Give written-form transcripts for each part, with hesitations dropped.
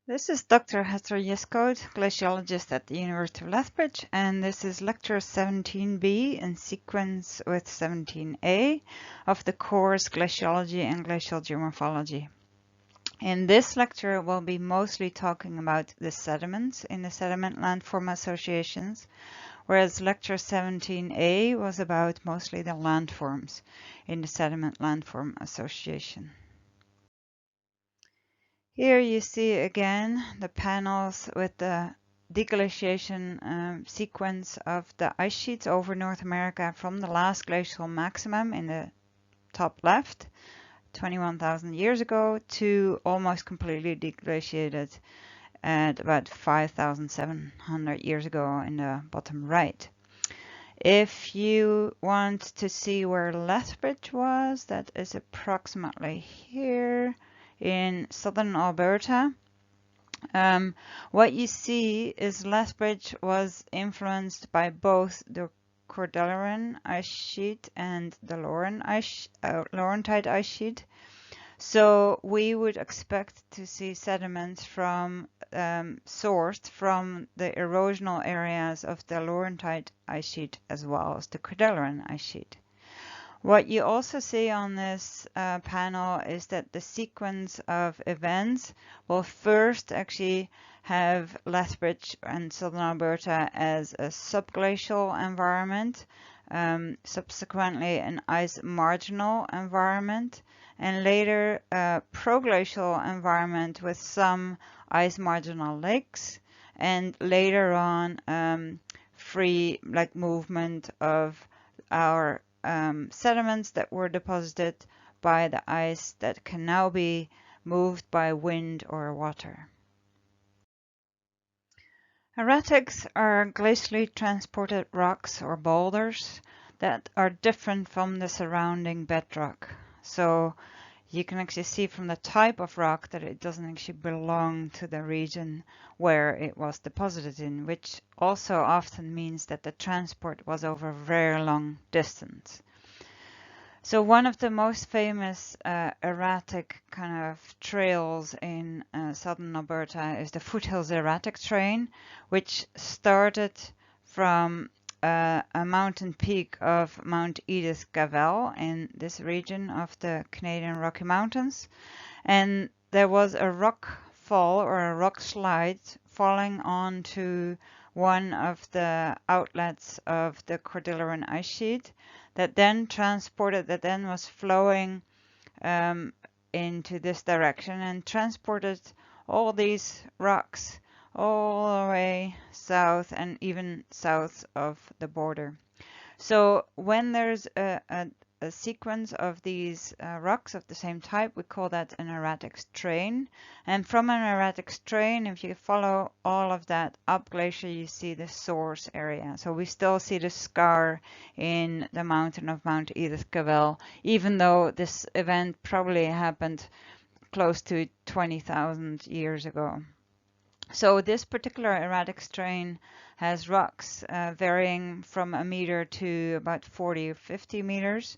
This is Dr. Hester Yescode, glaciologist at the University of Lethbridge, and this is lecture 17B in sequence with 17A of the course Glaciology and Glacial Geomorphology. In this lecture, we'll be mostly talking about the sediments in the sediment landform associations, whereas lecture 17A was about mostly the landforms in the sediment landform association. Here you see again the panels with the deglaciation sequence of the ice sheets over North America from the last glacial maximum in the top left, 21,000 years ago, to almost completely deglaciated at about 5,700 years ago in the bottom right. If you want to see where Lethbridge was, that is approximately here in southern Alberta. What you see is Lethbridge was influenced by both the Cordilleran ice sheet and the Laurentide ice sheet. So we would expect to see sediments from sourced from the erosional areas of the Laurentide ice sheet as well as the Cordilleran ice sheet. What you also see on this panel is that the sequence of events will first actually have Lethbridge and southern Alberta as a subglacial environment, subsequently an ice marginal environment, and later a proglacial environment with some ice marginal lakes, and later on free movement of our sediments that were deposited by the ice that can now be moved by wind or water. Erratics are glacially transported rocks or boulders that are different from the surrounding bedrock. So you can actually see from the type of rock that it doesn't actually belong to the region where it was deposited in, which also often means that the transport was over a very long distance. So one of the most famous erratic kind of trails in southern Alberta is the Foothills Erratic Train, which started from a mountain peak of Mount Edith Cavell in this region of the Canadian Rocky Mountains. And there was a rock fall or a rock slide falling onto one of the outlets of the Cordilleran ice sheet that then was flowing into this direction and transported all these rocks all the way south and even south of the border. So when there's a sequence of these rocks of the same type, we call that an erratic strain. And from an erratic strain, if you follow all of that up glacier, you see the source area. So we still see the scar in the mountain of Mount Edith Cavell, even though this event probably happened close to 20,000 years ago. So this particular erratic strain has rocks varying from a meter to about 40 or 50 meters.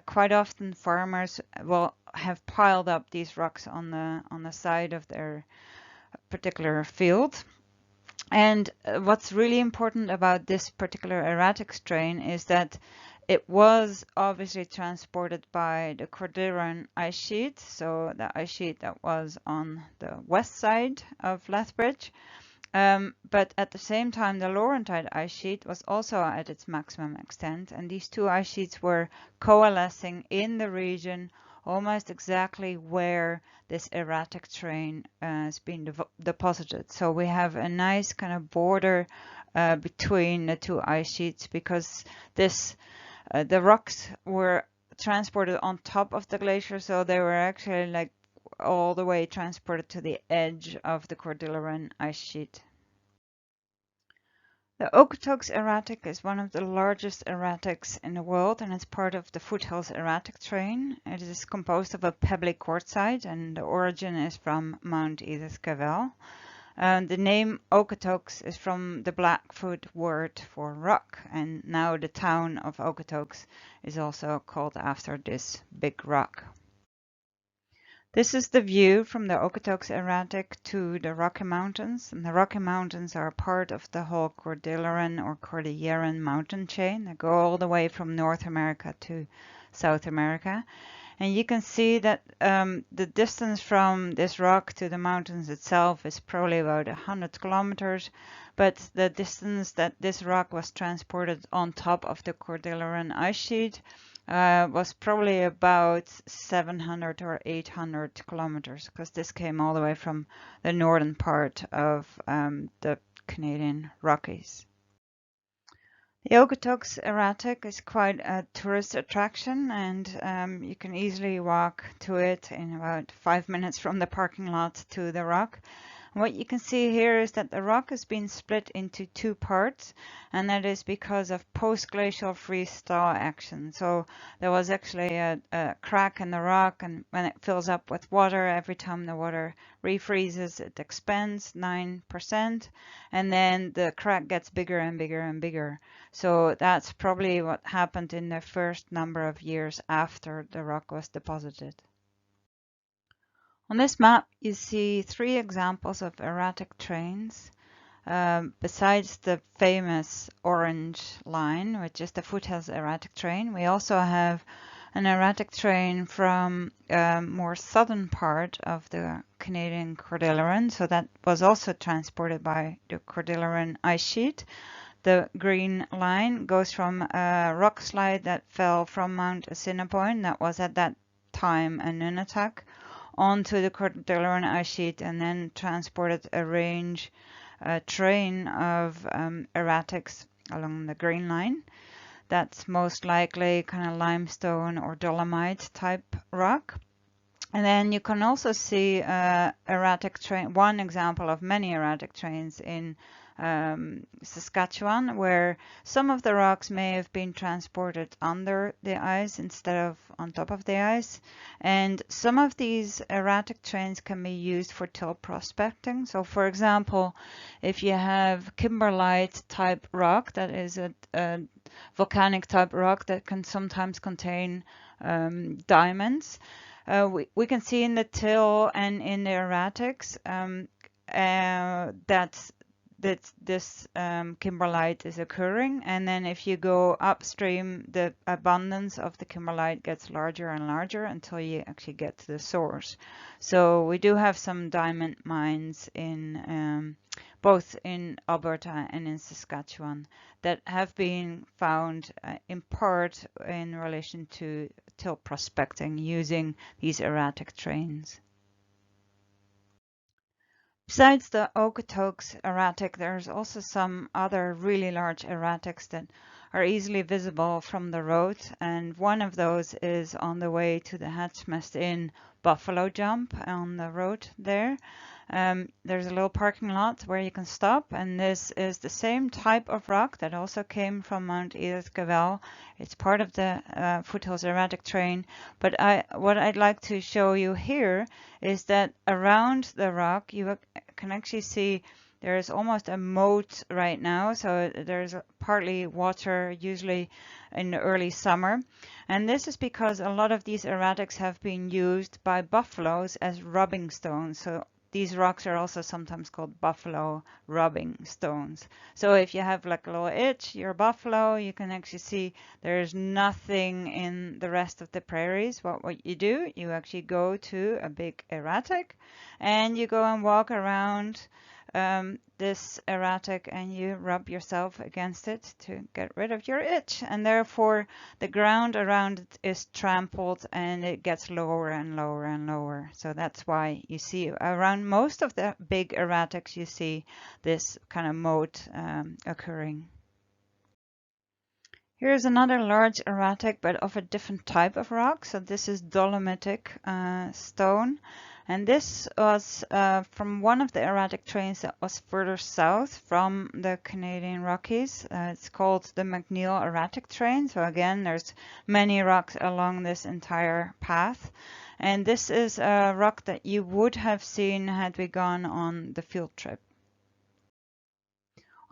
Quite often farmers will have piled up these rocks on the side of their particular field. And what's really important about this particular erratic strain is that it was obviously transported by the Cordilleran ice sheet, so the ice sheet that was on the west side of Lethbridge. But at the same time, the Laurentide ice sheet was also at its maximum extent, and these two ice sheets were coalescing in the region almost exactly where this erratic train has been deposited. So we have a nice kind of border between the two ice sheets because the rocks were transported on top of the glacier, so they were actually all the way transported to the edge of the Cordilleran ice sheet. The Okotoks erratic is one of the largest erratics in the world, and it's part of the Foothills Erratic Train. It is composed of a pebbly quartzite, and the origin is from Mount Edith Cavell. The name Okotoks is from the Blackfoot word for rock, and now the town of Okotoks is also called after this big rock. This is the view from the Okotoks Erratic to the Rocky Mountains, and the Rocky Mountains are part of the whole Cordilleran or Cordilleran mountain chain that go all the way from North America to South America. And you can see that the distance from this rock to the mountains itself is probably about 100 kilometers, but the distance that this rock was transported on top of the Cordilleran ice sheet was probably about 700 or 800 kilometers, because this came all the way from the northern part of the Canadian Rockies. The Okotoks Erratic is quite a tourist attraction, and you can easily walk to it in about 5 minutes from the parking lot to the rock. What you can see here is that the rock has been split into two parts, and that is because of post-glacial freeze-thaw action. So there was actually a crack in the rock, and when it fills up with water, every time the water refreezes, it expands 9%, and then the crack gets bigger and bigger and bigger. So that's probably what happened in the first number of years after the rock was deposited. On this map, you see 3 examples of erratic terrains. Besides the famous orange line, which is the Foothills erratic terrain, we also have an erratic terrain from more southern part of the Canadian Cordilleran. So that was also transported by the Cordilleran ice sheet. The green line goes from a rock slide that fell from Mount Assiniboine, that was at that time a Nunatak, onto the Cordilleran ice sheet, and then transported a train of erratics along the green line. That's most likely kind of limestone or dolomite type rock. And then you can also see erratic train, one example of many erratic trains in Saskatchewan, where some of the rocks may have been transported under the ice instead of on top of the ice. And some of these erratic trains can be used for till prospecting. So for example, if you have kimberlite type rock, that is a volcanic type rock that can sometimes contain diamonds, we can see in the till and in the erratics that this kimberlite is occurring, and then if you go upstream, the abundance of the kimberlite gets larger and larger until you actually get to the source. So we do have some diamond mines in both in Alberta and in Saskatchewan that have been found in part in relation to till prospecting using these erratic terrains. Besides the Okotoks erratic, there's also some other really large erratics that are easily visible from the road, and one of those is on the way to the Hatchmast Inn Buffalo Jump on the road there. There's a little parking lot where you can stop, and this is the same type of rock that also came from Mount Edith Cavell. It's part of the Foothills erratic terrain, but what I'd like to show you here is that around the rock you can actually see there's almost a moat right now, so there's partly water, usually in the early summer. And this is because a lot of these erratics have been used by buffaloes as rubbing stones. So these rocks are also sometimes called buffalo rubbing stones. So if you have like a little itch, you're a buffalo, you can actually see there's nothing in the rest of the prairies. What you do, you actually go to a big erratic and you go and walk around this erratic and you rub yourself against it to get rid of your itch, and therefore the ground around it is trampled and it gets lower and lower and lower. So that's why you see around most of the big erratics you see this kind of moat occurring. Here's another large erratic, but of a different type of rock. So this is dolomitic stone. And this was from one of the erratic terrains that was further south from the Canadian Rockies. It's called the McNeil erratic terrain. So again, there's many rocks along this entire path. And this is a rock that you would have seen had we gone on the field trip.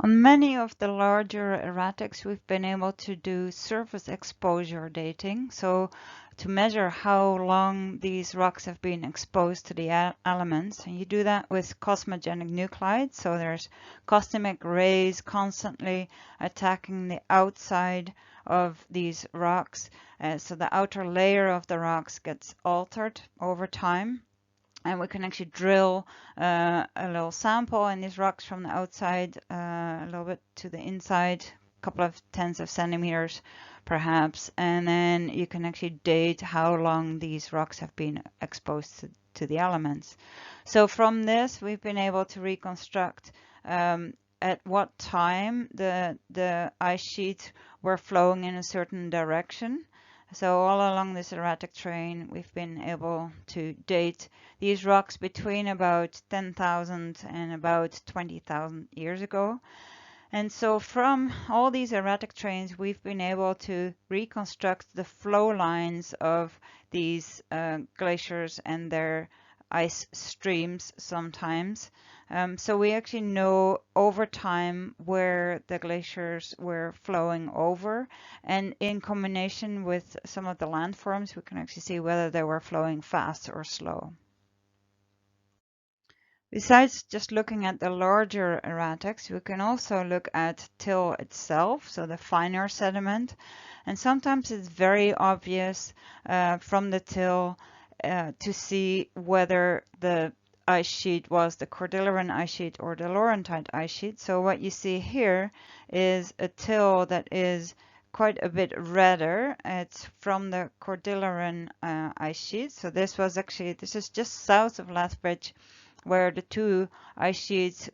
On many of the larger erratics, we've been able to do surface exposure dating, so to measure how long these rocks have been exposed to the elements. And you do that with cosmogenic nuclides, so there's cosmic rays constantly attacking the outside of these rocks, so the outer layer of the rocks gets altered over time. And we can actually drill a little sample in these rocks from the outside, a little bit to the inside, a couple of tens of centimeters perhaps, and then you can actually date how long these rocks have been exposed to the elements. So from this, we've been able to reconstruct at what time the ice sheets were flowing in a certain direction. So all along this erratic terrain, we've been able to date these rocks between about 10,000 and about 20,000 years ago. And so from all these erratic terrains, we've been able to reconstruct the flow lines of these glaciers and their ice streams sometimes. So we actually know over time where the glaciers were flowing over, and in combination with some of the landforms, we can actually see whether they were flowing fast or slow. Besides just looking at the larger erratics, we can also look at till itself, so the finer sediment, and sometimes it's very obvious from the till to see whether the ice sheet was the Cordilleran ice sheet or the Laurentide ice sheet. So what you see here is a till that is quite a bit redder. It's from the Cordilleran ice sheet. So this is just south of Lethbridge, where the two ice sheets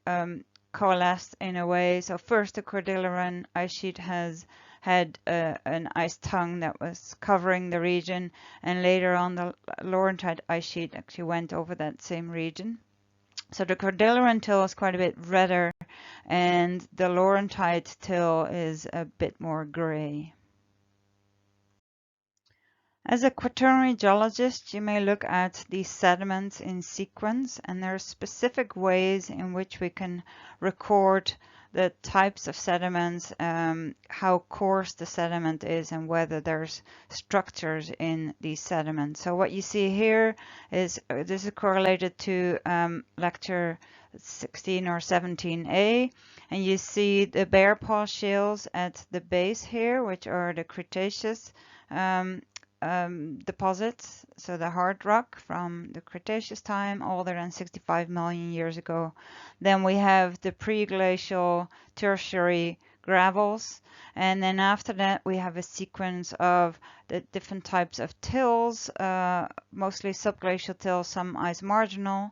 coalesced in a way. So first the Cordilleran ice sheet had an ice tongue that was covering the region, and later on the Laurentide ice sheet actually went over that same region. So the Cordilleran till is quite a bit redder, and the Laurentide till is a bit more gray. As a quaternary geologist, you may look at these sediments in sequence, and there are specific ways in which we can record the types of sediments, how coarse the sediment is, and whether there's structures in these sediments. So what you see here is, this is correlated to lecture 16 or 17a, and you see the bear paw shales at the base here, which are the Cretaceous deposits, so the hard rock from the Cretaceous time, older than 65 million years ago. Then we have the pre-glacial tertiary gravels, and then after that we have a sequence of the different types of tills, mostly subglacial tills, some ice marginal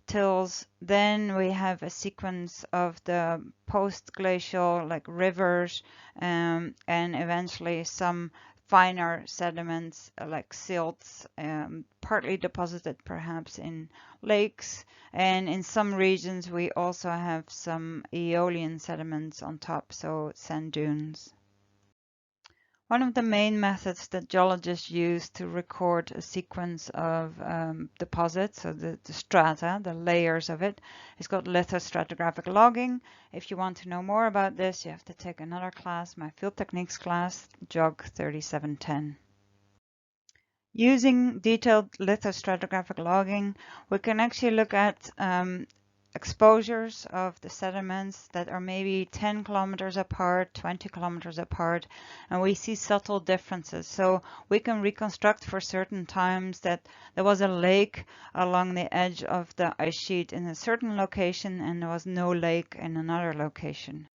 tills. Then we have a sequence of the post-glacial, like rivers, and eventually some finer sediments like silts, partly deposited perhaps in lakes, and in some regions we also have some aeolian sediments on top, so sand dunes. One of the main methods that geologists use to record a sequence of deposits, so the strata, the layers of it, is called lithostratigraphic logging. If you want to know more about this, you have to take another class, my field techniques class, Geog3060. Using detailed lithostratigraphic logging, we can actually look at exposures of the sediments that are maybe 10 kilometers apart, 20 kilometers apart, and we see subtle differences. So we can reconstruct for certain times that there was a lake along the edge of the ice sheet in a certain location and there was no lake in another location.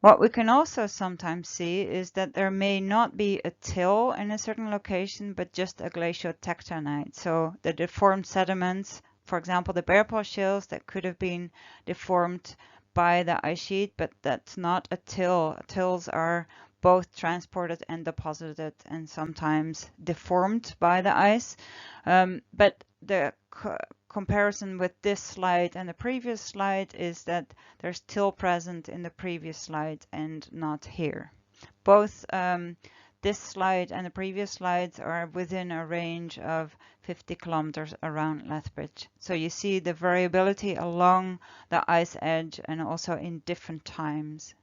What we can also sometimes see is that there may not be a till in a certain location, but just a glaciotectonite. So the deformed sediments, for example, the bear paw shales, that could have been deformed by the ice sheet, but that's not a till. Tills are both transported and deposited and sometimes deformed by the ice. But the comparison with this slide and the previous slide is that there's till present in the previous slide and not here. Both this slide and the previous slides are within a range of 50 kilometers around Lethbridge. So you see the variability along the ice edge and also in different times.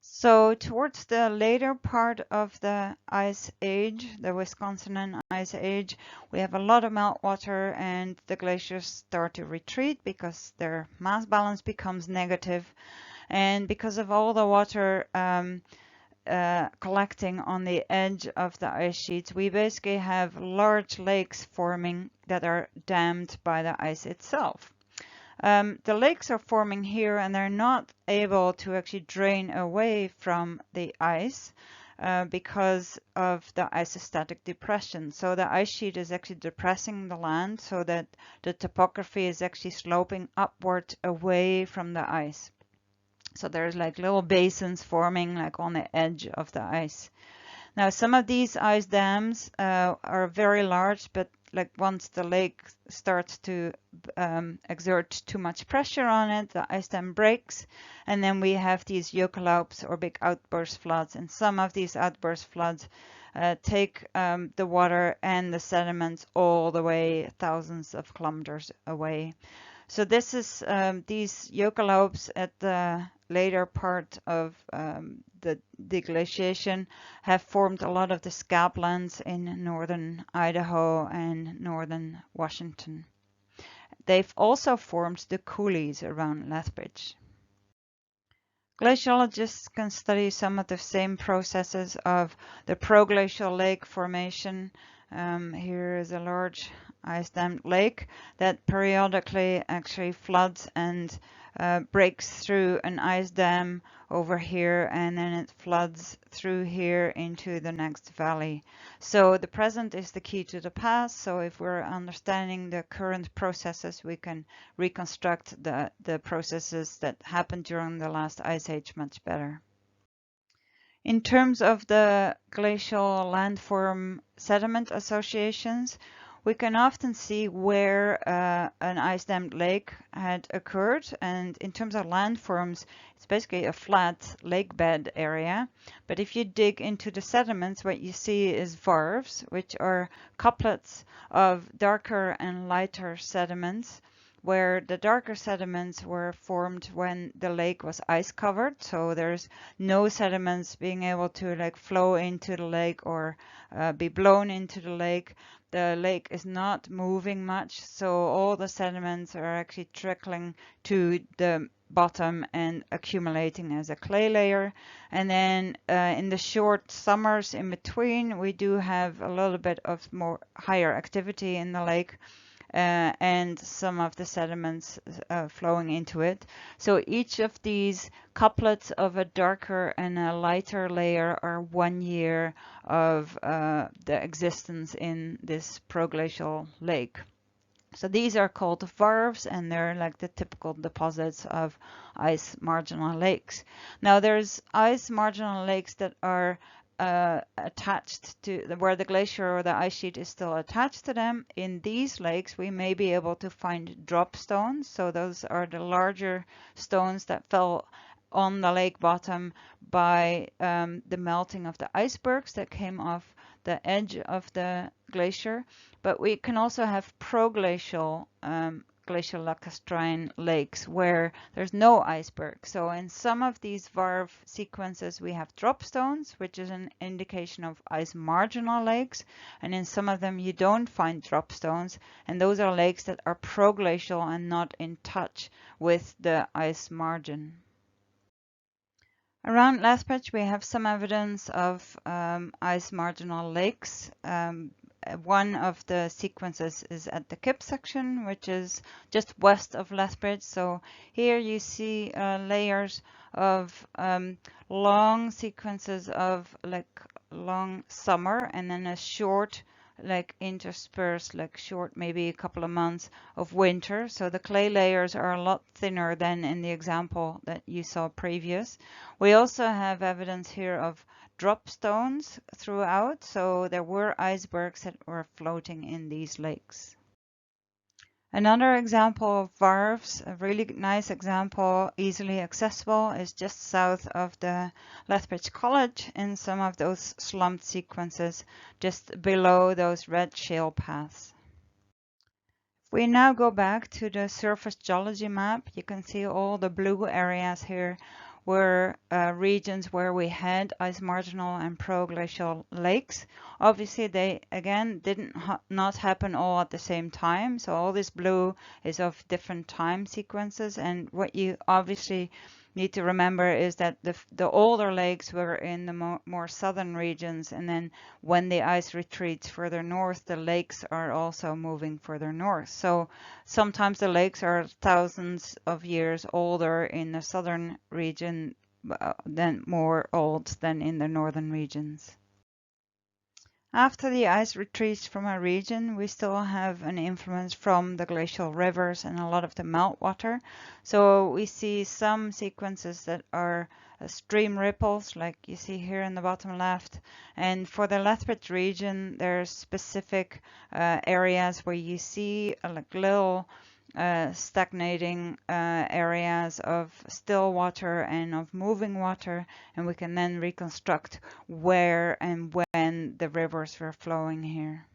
So towards the later part of the ice age, the Wisconsin ice age, we have a lot of meltwater and the glaciers start to retreat because their mass balance becomes negative. And because of all the water collecting on the edge of the ice sheets, we basically have large lakes forming that are dammed by the ice itself. The lakes are forming here and they're not able to actually drain away from the ice because of the isostatic depression. So the ice sheet is actually depressing the land so that the topography is actually sloping upward away from the ice. So there's like little basins forming like on the edge of the ice. Now some of these ice dams are very large, but like once the lake starts to exert too much pressure on it, the ice dam breaks, and then we have these eucalypts or big outburst floods. And some of these outburst floods take the water and the sediments all the way thousands of kilometers away. So this is these eucalypts at the later part of the deglaciation have formed a lot of the scablands in northern Idaho and northern Washington. They've also formed the coulees around Lethbridge. Glaciologists can study some of the same processes of the proglacial lake formation. Here is a large ice-dammed lake that periodically actually floods and breaks through an ice dam over here, and then it floods through here into the next valley. So the present is the key to the past. So if we're understanding the current processes, we can reconstruct the processes that happened during the last ice age much better. In terms of the glacial landform sediment associations, we can often see where an ice-dammed lake had occurred, and in terms of landforms, it's basically a flat lake bed area. But if you dig into the sediments, what you see is varves, which are couplets of darker and lighter sediments, where the darker sediments were formed when the lake was ice covered. So there's no sediments being able to like flow into the lake or be blown into the lake. The lake is not moving much, so all the sediments are actually trickling to the bottom and accumulating as a clay layer. And then in the short summers in between, we do have a little bit of more higher activity in the lake. And some of the sediments flowing into it. So each of these couplets of a darker and a lighter layer are 1 year of the existence in this proglacial lake. So these are called varves, and they're like the typical deposits of ice marginal lakes. Now there's ice marginal lakes that are attached to where the glacier or the ice sheet is still attached to them. In these lakes, we may be able to find drop stones. So those are the larger stones that fell on the lake bottom by the melting of the icebergs that came off the edge of the glacier. But we can also have proglacial glacial lacustrine lakes where there's no iceberg. So in some of these varve sequences we have drop stones, which is an indication of ice marginal lakes, and in some of them you don't find drop stones, and those are lakes that are proglacial and not in touch with the ice margin. Around Lethbridge we have some evidence of ice marginal lakes. One of the sequences is at the Kip section, which is just west of Lethbridge. So here you see layers of long sequences of like long summer, and then a short like interspersed, like short, maybe a couple of months of winter. So the clay layers are a lot thinner than in the example that you saw previous. We also have evidence here of drop stones throughout, so there were icebergs that were floating in these lakes. Another example of varves, a really nice example, easily accessible, is just south of the Lethbridge College in some of those slumped sequences just below those red shale paths. If we now go back to the surface geology map, you can see all the blue areas here were regions where we had ice marginal and proglacial lakes. Obviously, they again didn't not happen all at the same time, so all this blue is of different time sequences. And what you obviously need to remember is that the older lakes were in the more southern regions, and then when the ice retreats further north, the lakes are also moving further north. So sometimes the lakes are thousands of years older in the southern region than more old than in the northern regions. After the ice retreats from a region, we still have an influence from the glacial rivers and a lot of the meltwater. So we see some sequences that are stream ripples, like you see here in the bottom left. And for the Lethbridge region, there's specific areas where you see like little stagnating areas of still water and of moving water, and we can then reconstruct where and when the rivers were flowing here.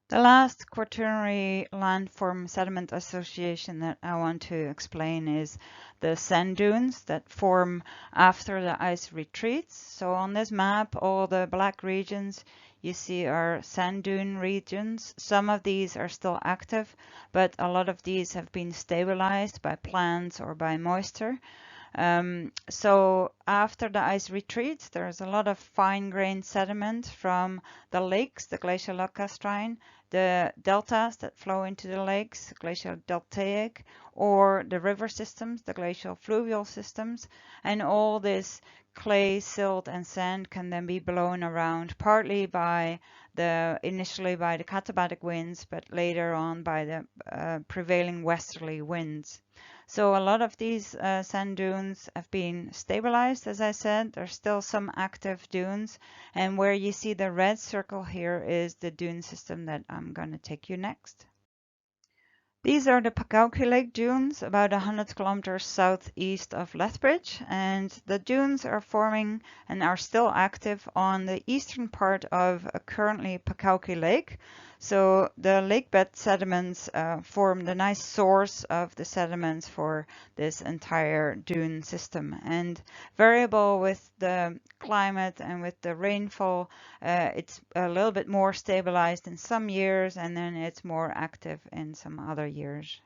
The last quaternary landform sediment association that I want to explain is the sand dunes that form after the ice retreats. So on this map, all the black regions you see are sand dune regions. Some of these are still active, but a lot of these have been stabilized by plants or by moisture. So after the ice retreats, there's a lot of fine-grained sediment from the lakes, the glacial lacustrine, the deltas that flow into the lakes, glacial deltaic, or the river systems, the glacial fluvial systems, and all this clay, silt, and sand can then be blown around, partly by initially by the katabatic winds, but later on by the prevailing westerly winds. So a lot of these sand dunes have been stabilized, as I said. There's still some active dunes, and where you see the red circle here is the dune system that I'm going to take you next. These are the Pukauki Lake dunes, about 100 kilometers southeast of Lethbridge, and the dunes are forming and are still active on the eastern part of currently Pukauki Lake. So the lake bed sediments form the nice source of the sediments for this entire dune system, and variable with the climate and with the rainfall, it's a little bit more stabilized in some years, and then it's more active in some other years.